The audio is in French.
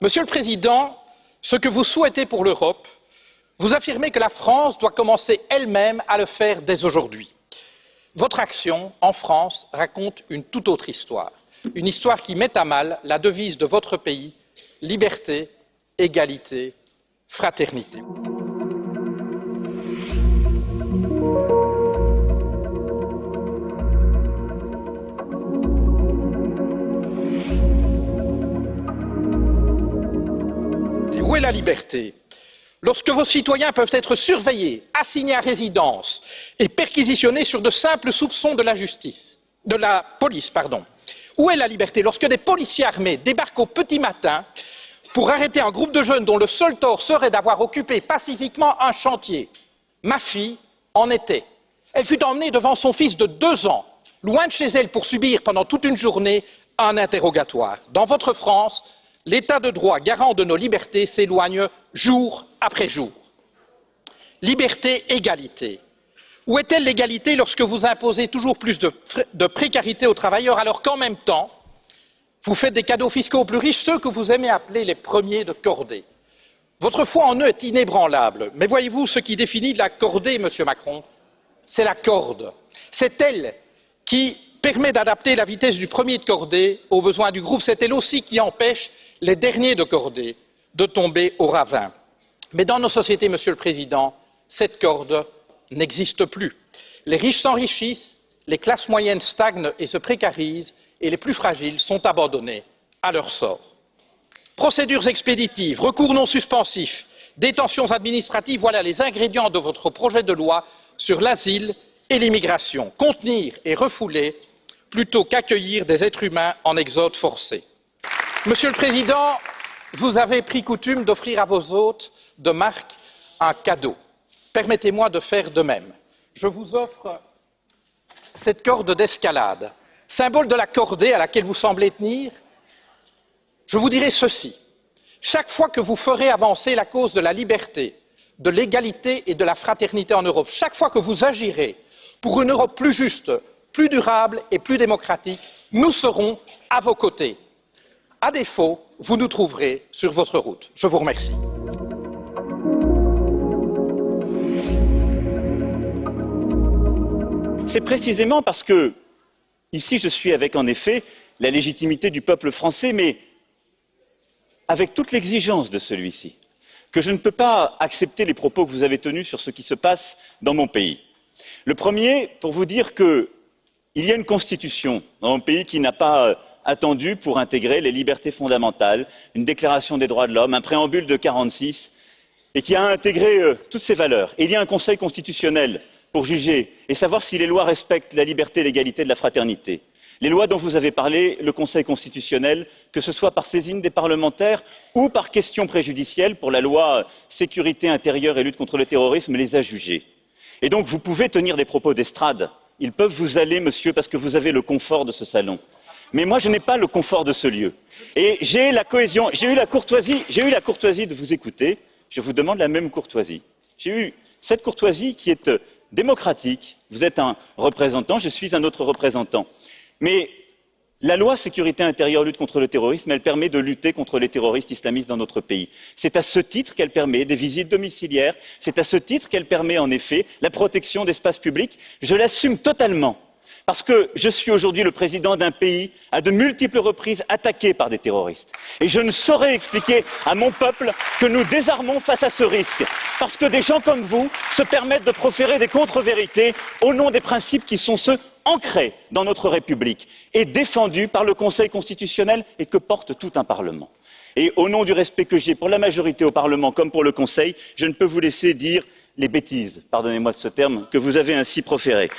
Monsieur le Président, ce que vous souhaitez pour l'Europe, vous affirmez que la France doit commencer elle-même à le faire dès aujourd'hui. Votre action, en France, raconte une toute autre histoire. Une histoire qui met à mal la devise de votre pays, liberté, égalité, fraternité. Où est la liberté? Lorsque vos citoyens peuvent être surveillés, assignés à résidence et perquisitionnés sur de simples soupçons de la police. Où est la liberté lorsque des policiers armés débarquent au petit matin pour arrêter un groupe de jeunes dont le seul tort serait d'avoir occupé pacifiquement un chantier? Ma fille en était. Elle fut emmenée devant son fils de 2 ans, loin de chez elle pour subir pendant toute une journée un interrogatoire. Dans votre France, l'état de droit garant de nos libertés s'éloigne jour après jour. Liberté, égalité. Où est-elle l'égalité lorsque vous imposez toujours plus de précarité aux travailleurs alors qu'en même temps, vous faites des cadeaux fiscaux aux plus riches, ceux que vous aimez appeler les premiers de cordée? Votre foi en eux est inébranlable, mais voyez-vous, ce qui définit la cordée, Monsieur Macron, c'est la corde. C'est elle qui permet d'adapter la vitesse du premier de cordée aux besoins du groupe. C'est elle aussi qui empêche les derniers de cordée de tomber au ravin. Mais dans nos sociétés, Monsieur le Président, cette corde n'existe plus. Les riches s'enrichissent, les classes moyennes stagnent et se précarisent, et les plus fragiles sont abandonnés à leur sort. Procédures expéditives, recours non suspensifs, détentions administratives, voilà les ingrédients de votre projet de loi sur l'asile et l'immigration. Contenir et refouler plutôt qu'accueillir des êtres humains en exode forcé. Monsieur le Président, vous avez pris coutume d'offrir à vos hôtes de marque un cadeau. Permettez-moi de faire de même. Je vous offre cette corde d'escalade, symbole de la cordée à laquelle vous semblez tenir. Je vous dirai ceci. Chaque fois que vous ferez avancer la cause de la liberté, de l'égalité et de la fraternité en Europe, chaque fois que vous agirez pour une Europe plus juste, plus durable et plus démocratique, nous serons à vos côtés. À défaut, vous nous trouverez sur votre route. Je vous remercie. C'est précisément parce que, ici je suis avec en effet la légitimité du peuple français, mais avec toute l'exigence de celui-ci, que je ne peux pas accepter les propos que vous avez tenus sur ce qui se passe dans mon pays. Le premier, pour vous dire qu'il y a une constitution dans mon pays qui n'a pas attendu pour intégrer les libertés fondamentales, une déclaration des droits de l'homme, un préambule de 1946, et qui a intégré toutes ces valeurs. Et il y a un conseil constitutionnel pour juger et savoir si les lois respectent la liberté, l'égalité et la fraternité. Les lois dont vous avez parlé, le Conseil constitutionnel, que ce soit par saisine des parlementaires ou par question préjudicielle pour la loi sécurité intérieure et lutte contre le terrorisme, les a jugées. Et donc vous pouvez tenir des propos d'estrade. Ils peuvent vous aller, monsieur, parce que vous avez le confort de ce salon. Mais moi, je n'ai pas le confort de ce lieu. Et j'ai eu la courtoisie de vous écouter. Je vous demande la même courtoisie. J'ai eu cette courtoisie qui est démocratique. Vous êtes un représentant, je suis un autre représentant. Mais la loi sécurité intérieure lutte contre le terrorisme, elle permet de lutter contre les terroristes islamistes dans notre pays. C'est à ce titre qu'elle permet des visites domiciliaires, c'est à ce titre qu'elle permet en effet la protection d'espaces publics. Je l'assume totalement. Parce que je suis aujourd'hui le président d'un pays à de multiples reprises attaqué par des terroristes. Et je ne saurais expliquer à mon peuple que nous désarmons face à ce risque. Parce que des gens comme vous se permettent de proférer des contre-vérités au nom des principes qui sont ceux ancrés dans notre République et défendus par le Conseil constitutionnel et que porte tout un Parlement. Et au nom du respect que j'ai pour la majorité au Parlement comme pour le Conseil, je ne peux vous laisser dire les bêtises, pardonnez-moi de ce terme, que vous avez ainsi proférées.